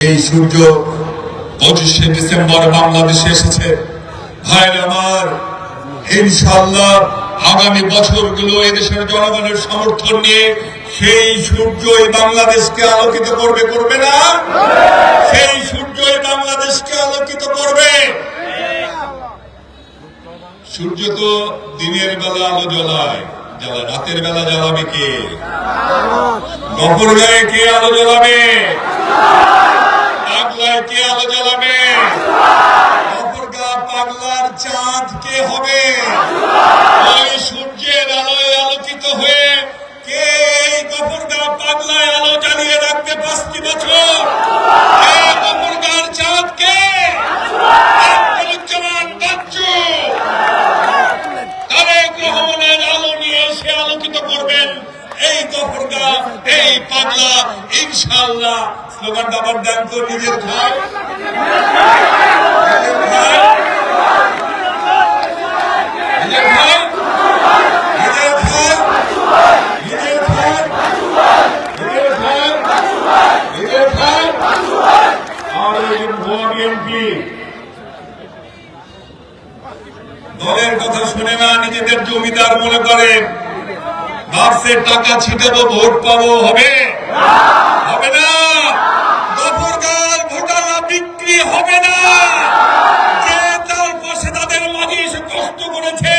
এই সূর্য 25শে ডিসেম্বর বাংলাদেশে এসেছে। ভাইরা আমার, ইনশাআল্লাহ আগামী বছরগুলো এদেশের জনগণের সমর্থন নিয়ে সেই সূর্যই বাংলাদেশকে আলোকিত করবে, করবে না? সেই সূর্যই বাংলাদেশকে আলোকিত করবে। সূর্য তো দিনের বেলা আলো জ্বলায়, রাতের বেলা জ্বালাবে কে? গফর গায়ে কে আলো জ্বলাবে? পাগলায় কে আলো জ্বালাবে? গফরগাঁ পাগলার চাঁদ কে হবে? ওই সূর্যের আলোয় আলোকিত হয়ে কে এই গফরগাঁ পাগলায় আলো জ্বালিয়ে রাখবে 5টি বছর? কে গফরগাঁর চাঁদ? কে? আব্দুজ্জামান বাচ্চু তারেক রহমানের আলো নিয়ে এসে আলোকিত করবেন এই গফরগাঁ, এই পাগলা। ইনশাআল্লাহ স্লোগানটা আবার দেন তো, নিজের ভাই, নিজের ভাই, নিজের ভাই, নিজের ভাই, নিজের ভাই, নিজের ভাই, নিজের ভাই। আর ভোট এমপি দলের কথা শুনে না, নিজেদের জমিদার মনে করেন। ভাবছে টাকা ছিটাবো ভোট পাবো, হবে? হবে না। গফরগাঁর ভোটাররা বিক্রি হবে না। যে তার পাশে তাদের মাঝে এসে কষ্ট করেছে,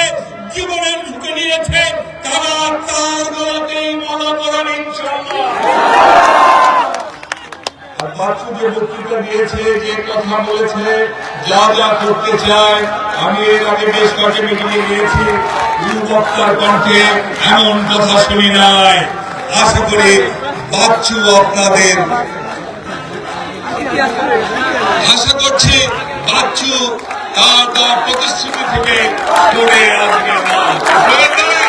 জীবনের ঝুঁকে নিয়েছে, তারা তার গলাতেই মালা করেন ইনশাআল্লাহ। বাচ্চু যে বক্তৃতা দিয়েছে, যে কথা বলেছে, যা যা করতে চায়, আমি এর আগে বেশ কয়েকটি মিটিংয়ে গিয়েছি, বক্তার কণ্ঠে এমন কথা শুনি নাই। আশা করি বাচ্চু আপনাদের, আশা করছি বাচ্চু তার প্রতিশ্রুতি থেকে সরে আসবে না।